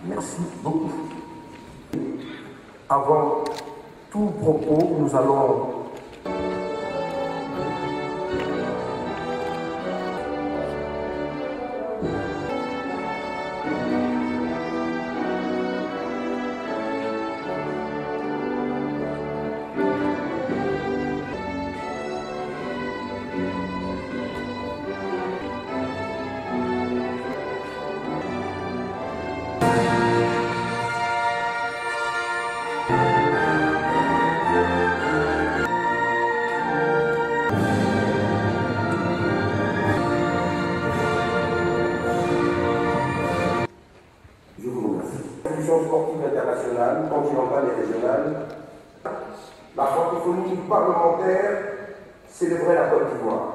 Merci beaucoup. Avant tout propos, nous allons sportive internationale, continentale et régionale, la francophonie parlementaire célébrait la Côte d'Ivoire.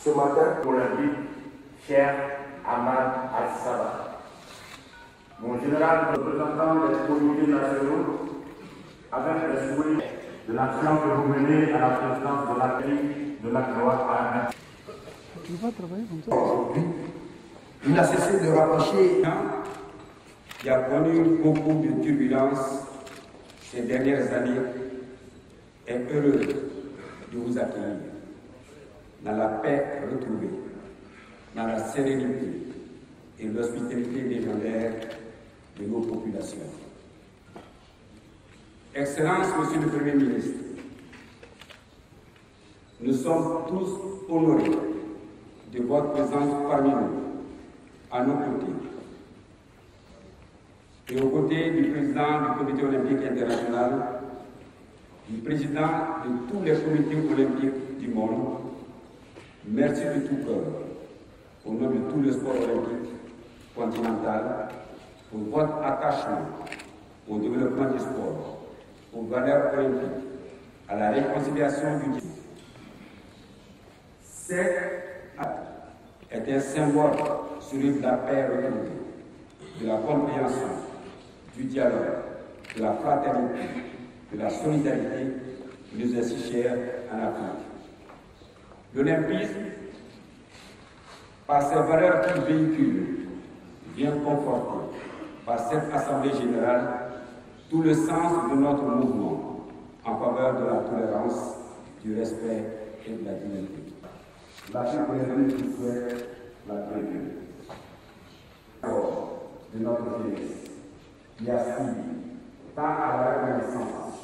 Ce matin, olympique, cher Ahmad Al-Sabah, mon général représentant des comités nationaux, avec le souhait de l'action que vous menez à la présidence de la pays de la Croix à aujourd'hui, il n'a cessé de rapprocher. Qui a connu beaucoup de turbulences ces dernières années, est heureux de vous accueillir dans la paix retrouvée, dans la sérénité et l'hospitalité légendaire de nos populations. Excellence, Monsieur le Premier ministre, nous sommes tous honorés de votre présence parmi nous, à nos côtés, et aux côtés du président du Comité olympique international, du président de tous les comités olympiques du monde, merci de tout cœur, au nom de tout le sport olympique continental, pour votre attachement au développement du sport, aux valeurs olympiques, à la réconciliation du dialogue. Cet acte est un symbole celui de la paix retrouvée, de la compréhension, du dialogue, de la fraternité, de la solidarité qui nous est si chère en Afrique. L'olympisme, par ses valeurs qu'il véhicule, vient conforter, par cette Assemblée générale, tout le sens de notre mouvement en faveur de la tolérance, du respect et de la dignité. L'Afrique olympique qui souhaite la bienvenue de notre jeunesse, qui aspire tant à la reconnaissance,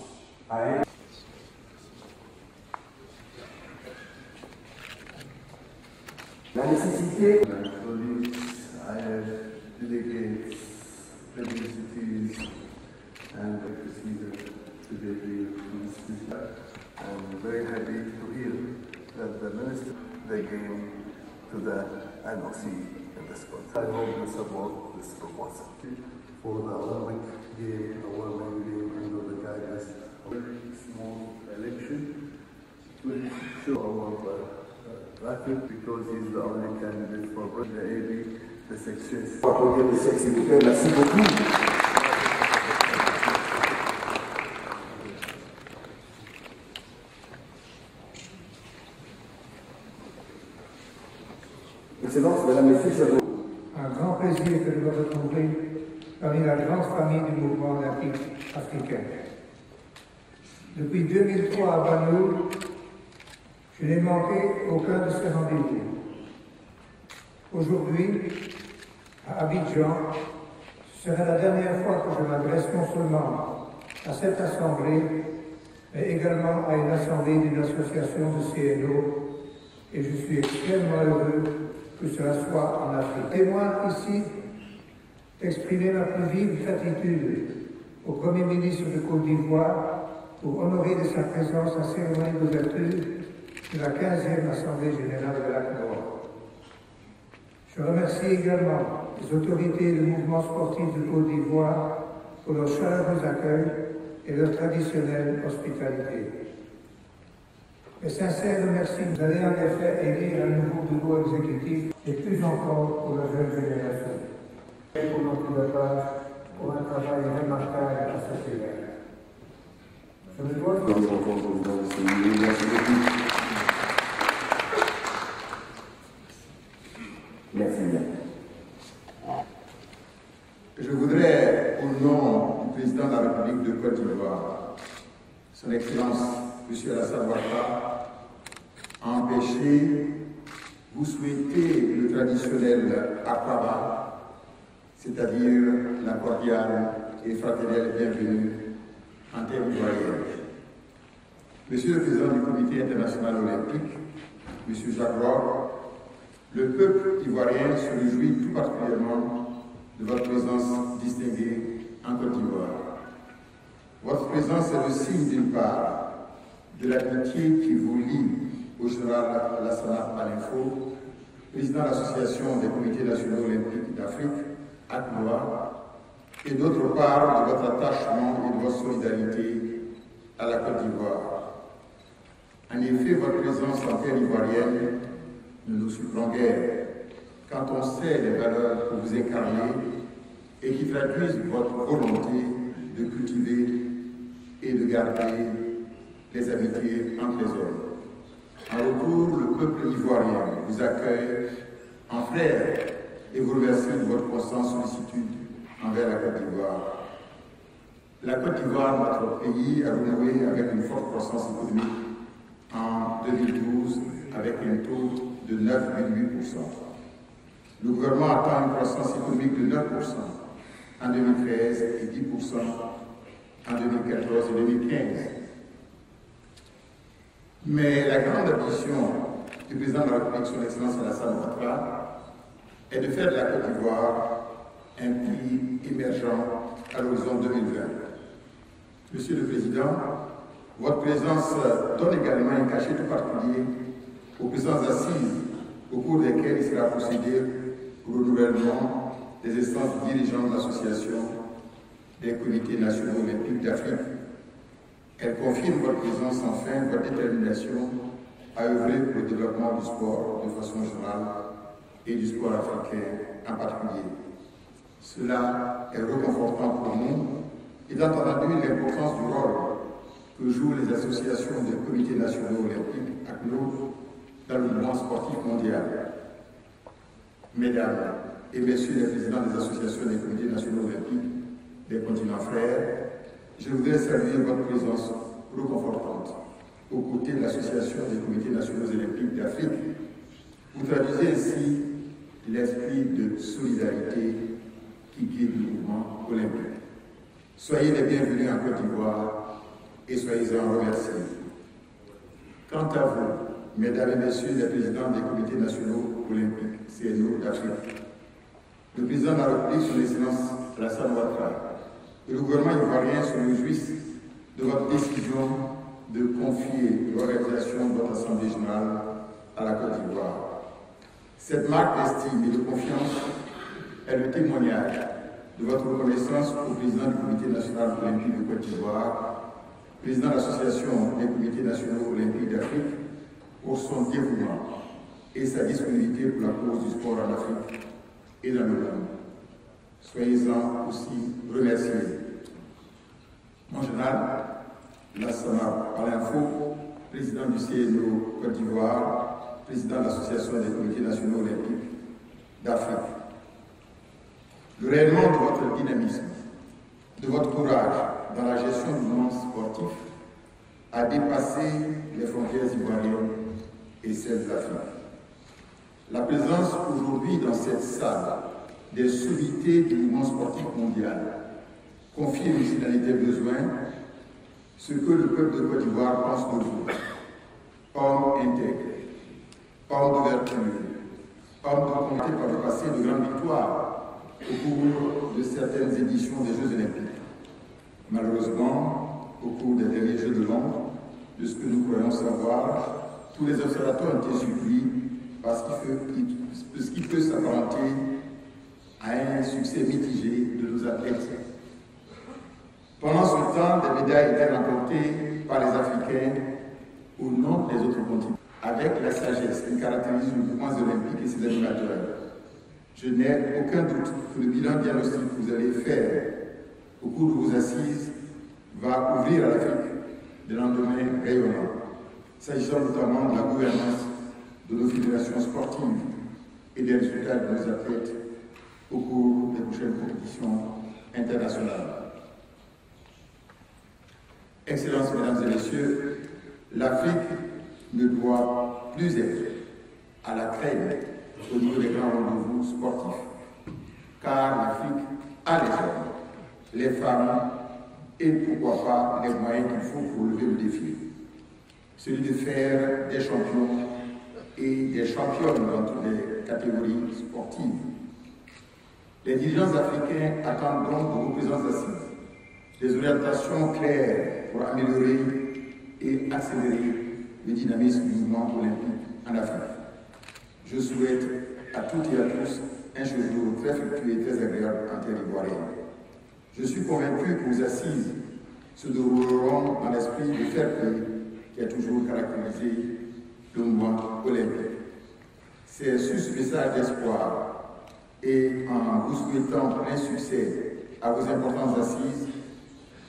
à un la nécessité delegates, publicities, and the procedure today. I'm very happy to hear that the minister they came to the NOC in this point. I hope you support this proposal for the Olympic game, the Olympic game under the guidance of a small election to show our Rafik because he's the only candidate for the AB, the success. Merci beaucoup. Excellences, Mesdames, Messieurs, chers un grand plaisir que de vous retrouver parmi la grande famille du mouvement olympique africain. Depuis 2003 à Banjul, je n'ai manqué aucun de ces rendez-vous. Aujourd'hui, à Abidjan, ce sera la dernière fois que je m'adresse non seulement à cette assemblée, mais également à une assemblée d'une association de CNO, et je suis extrêmement heureux que cela soit en Afrique. Témoin ici d'exprimer ma plus vive gratitude au Premier ministre de Côte d'Ivoire pour honorer de sa présence la cérémonie d'ouverture de la 15e Assemblée générale de l'ACNOR. Je remercie également les autorités du mouvement sportif de Côte d'Ivoire pour leur chaleureux accueil et leur traditionnelle hospitalité. Mes sincères remercie. Vous allez en effet élire un nouveau bureau exécutif et plus encore pour la jeune génération. Et pour notre pilotage, pour un travail remarquable à cet égard. Je me dois Merci. Je voudrais, au nom du président de la République de Côte d'Ivoire, Son Excellence M. Alassane Ouattara, empêcher, vous souhaiter le traditionnel akbaba, c'est-à-dire la cordiale et fraternelle bienvenue en termes ivoiriens. Monsieur le Président du Comité international olympique, M. Jacques Roch, le peuple ivoirien se réjouit tout particulièrement de votre présence distinguée en Côte d'Ivoire. Votre présence est le signe d'une part de l'amitié qui vous lie au général Lassana Malinfo, président de l'Association des comités nationaux olympiques d'Afrique, ACNOA, et d'autre part de votre attachement et de votre solidarité à la Côte d'Ivoire. En effet, votre présence en terre ivoirienne ne nous surprend guère quand on sait les valeurs que vous incarnez et qui traduisent votre volonté de cultiver et de garder les amitiés entre les hommes. En retour, le peuple ivoirien vous accueille en frère et vous remercie de votre constante sollicitude envers la Côte d'Ivoire. La Côte d'Ivoire, notre pays, a renoué avec une forte croissance économique en 2012 avec un taux de 9,8%. Le gouvernement attend une croissance économique de 9% en 2013 et 10% en 2014 et 2015. Mais la grande ambition du président de la République, son Excellence Alassane Ouattara, est de faire de la Côte d'Ivoire un pays émergent à l'horizon 2020. Monsieur le Président, Votre présence donne également un cachet tout particulier aux présences assises au cours desquelles il sera procédé au renouvellement des instances dirigeantes de l'association des comités nationaux olympiques d'Afrique. Elle confirme votre présence, enfin, votre détermination à œuvrer pour le développement du sport de façon générale et du sport africain en particulier. Cela est réconfortant pour nous, étant entendu l'importance du rôle que jouent les associations des comités nationaux olympiques ACNO dans le mouvement sportif mondial. Mesdames et messieurs les présidents des associations des comités nationaux olympiques des continents frères, je voudrais saluer votre présence réconfortante aux côtés de l'Association des comités nationaux olympiques d'Afrique. Vous traduisez ainsi l'esprit de solidarité qui guide le mouvement olympique. Soyez les bienvenus en Côte d'Ivoire et soyez-en remerciés. Quant à vous, mesdames et messieurs les présidents des comités nationaux olympiques, CNO d'Afrique, le président de la République, son Excellence Alassane Ouattara, et le gouvernement ivoirien se réjouissent de votre décision de confier l'organisation de votre Assemblée générale à la Côte d'Ivoire. Cette marque d'estime et de confiance est le témoignage de votre reconnaissance au président du Comité national olympique de Côte d'Ivoire, président de l'Association des comités nationaux olympiques d'Afrique, pour son dévouement et sa disponibilité pour la cause du sport en Afrique et dans le monde. Soyez-en aussi remerciés. Mon général Lassana Palinfo, président du CNO Côte d'Ivoire, président de l'Association des comités nationaux olympiques d'Afrique. Le rayonnement de votre dynamisme, de votre courage dans la gestion du mouvement sportif a dépassé les frontières ivoiriennes et celles d'Afrique. La présence aujourd'hui dans cette salle des sommités du mouvement sportif mondial confirme, s'il en était besoin, ce que le peuple de Côte d'Ivoire pense de vous. Homme intègre, homme de vertu, homme documenté par le passé de grandes victoires au cours de certaines éditions des Jeux olympiques. Malheureusement, au cours des derniers Jeux de Londres, de ce que nous croyons savoir, tous les observateurs ont été surpris par ce qui peut s'apparenter à un succès mitigé de nos athlètes. Pendant ce temps, des médailles étaient remportées par les Africains au nom des autres continents, avec la sagesse qui caractérise le mouvement olympique et ses animateurs. Je n'ai aucun doute que le bilan diagnostic que vous allez faire au cours de vos assises va ouvrir à l'Afrique des lendemains rayonnants, s'agissant notamment de la gouvernance de nos fédérations sportives et des résultats de nos athlètes au cours des prochaines compétitions internationales. Excellences, mesdames et messieurs, l'Afrique ne doit plus être à la traîne au niveau des grands rendez-vous sportifs, car l'Afrique a les hommes, les femmes et pourquoi pas les moyens qu'il faut pour relever le défi, celui de faire des champions et des championnes dans toutes les catégories sportives. Les dirigeants africains attendent donc de vos présences assises des orientations claires pour améliorer et accélérer le dynamisme du mouvement olympique en Afrique. Je souhaite à toutes et à tous un séjour très fructueux et très agréable en terre ivoirienne. Je suis convaincu que vos assises se dérouleront dans l'esprit de fair play qui a toujours caractérisé le mouvement olympique. C'est sur ce message d'espoir et en vous souhaitant plein succès à vos importantes assises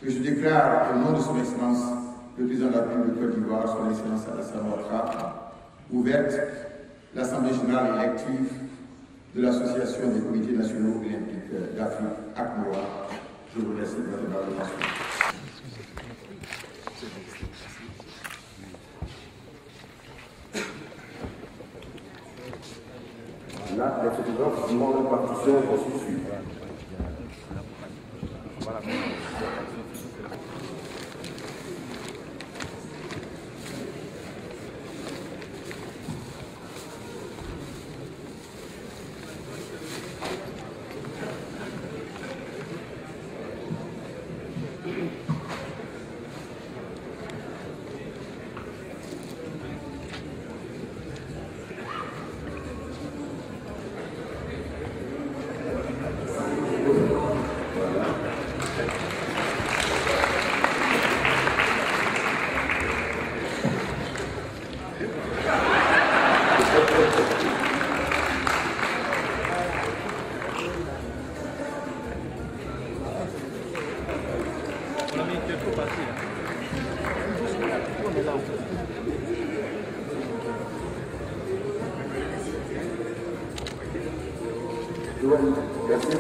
que je déclare au nom de son Excellence le président de la République de Côte d'Ivoire, son Excellence Alassane Ouattara, ouverte l'Assemblée générale élective de l'Association des comités nationaux olympiques d'Afrique, ACNOA. Je vous remercie de votre attention. Là, les photographes demandent la partition pour suivre. Merci.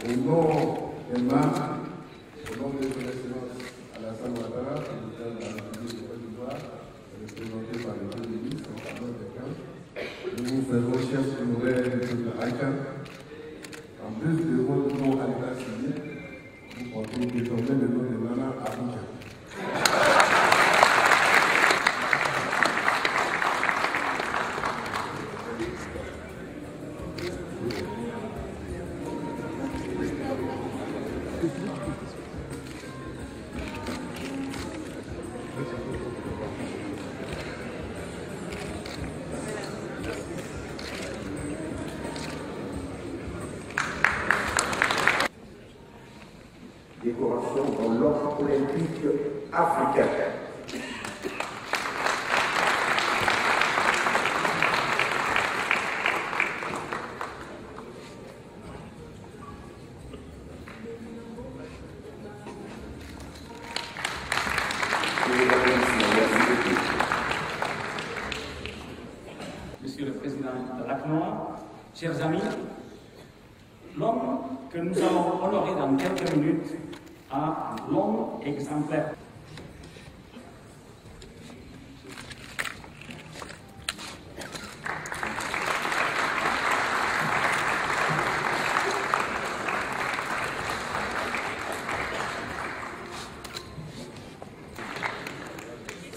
Au nom des membres, au nom de son Excellence Alassane Ouattara, président de la République de Côte d'Ivoire, représenté par les deux ministres, nous vous faisons chef honoraire de l'AICA. En plus de votre nom à l'état civil, vous portez désormais le nom de Nana Abidjan. Décoration dans l'ordre olympique africain. Monsieur le Président de la CNOA, chers amis, l'homme que nous allons honorer dans quelques minutes a un long exemplaire.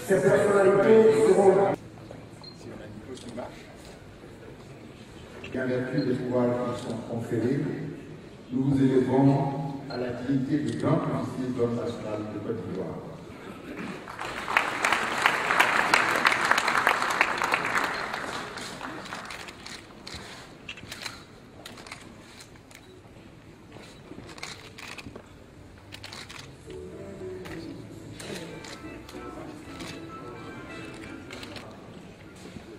Ces personnalités seront Et en vertu des pouvoirs qui sont conférés, nous vous élevons à la dignité de grand officier de l'ordre national de Côte d'Ivoire.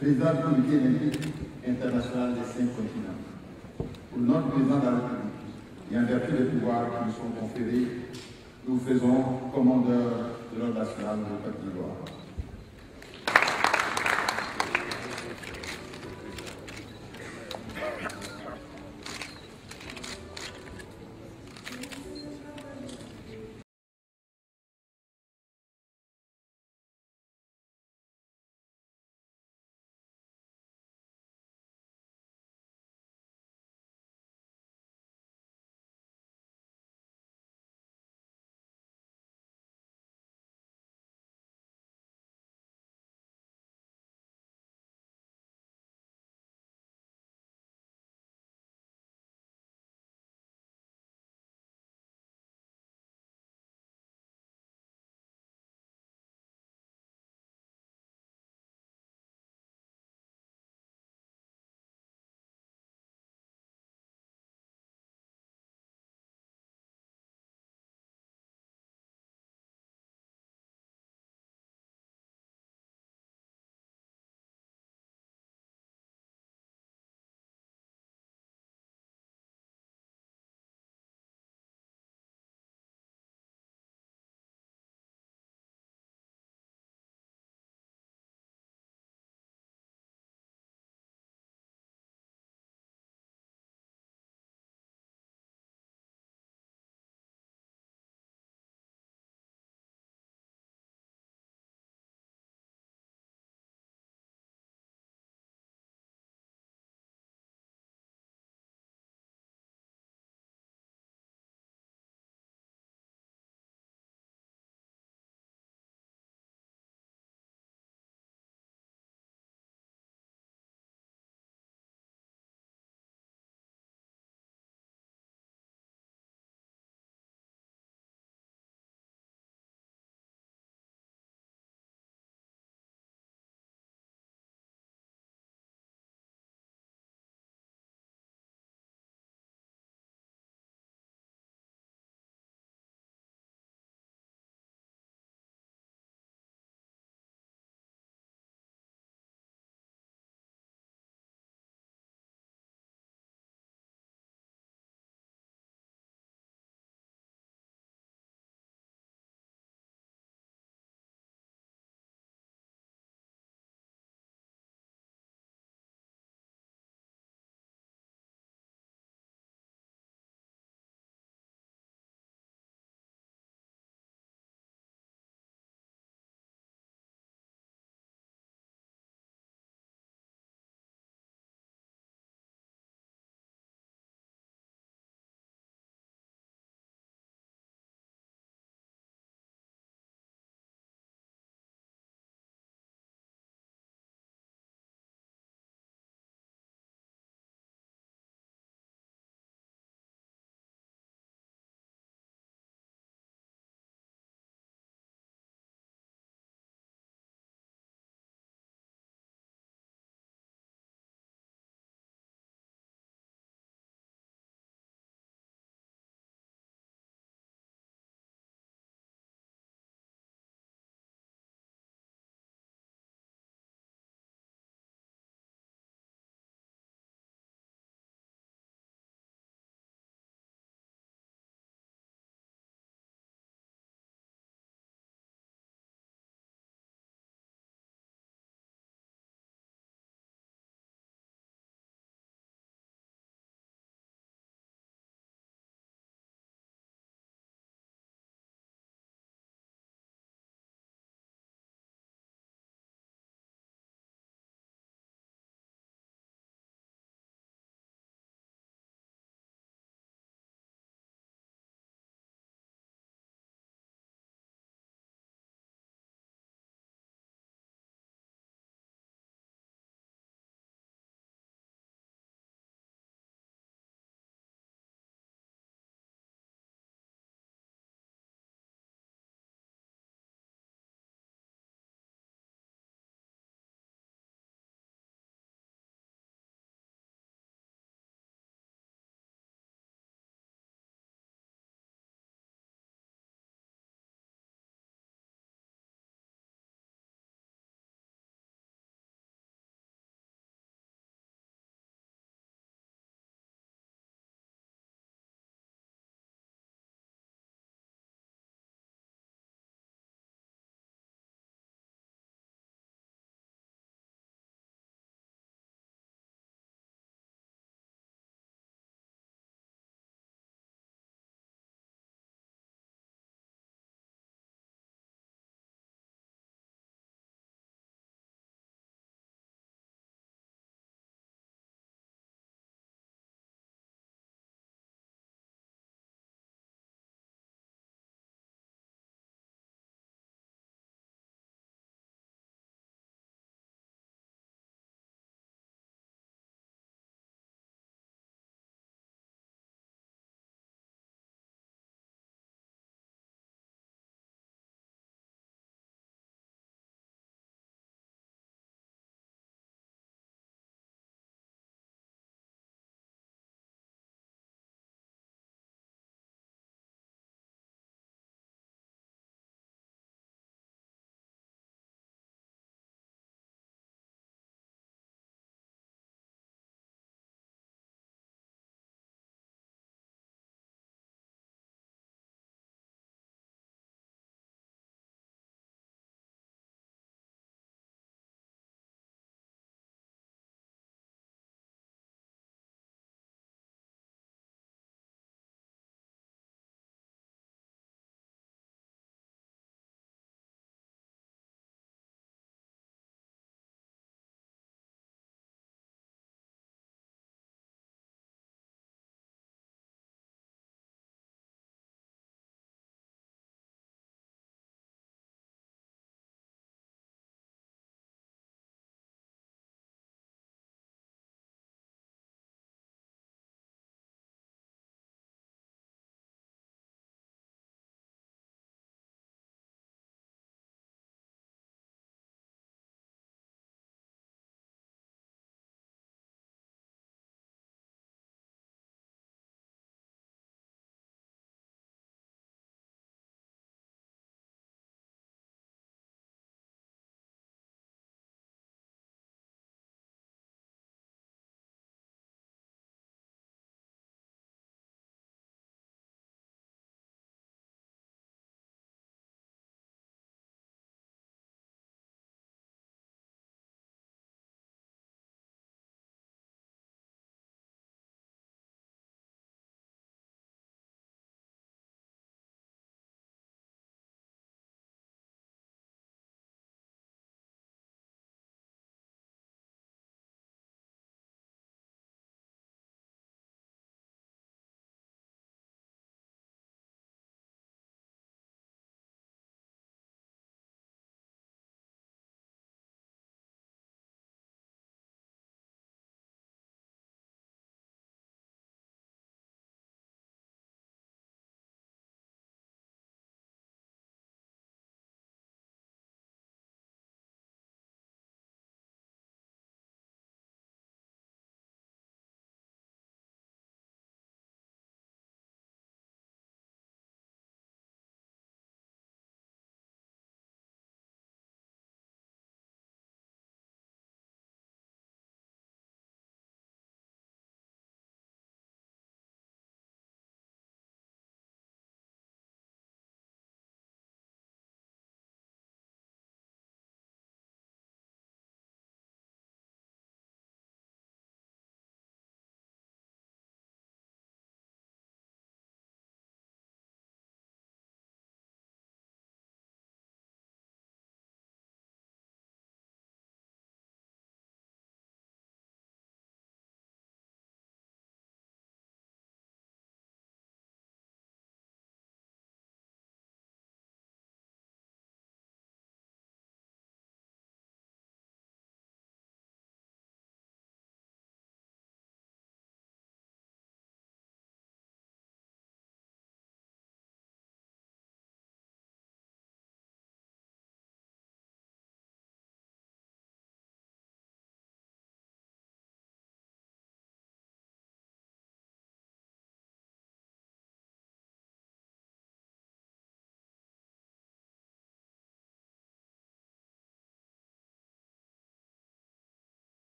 Président du Comité olympique international des 5 continents. Pour notre président de la République et en vertu des pouvoirs qui nous sont conférés, nous faisons commandeur de l'ordre national de Côte d'Ivoire.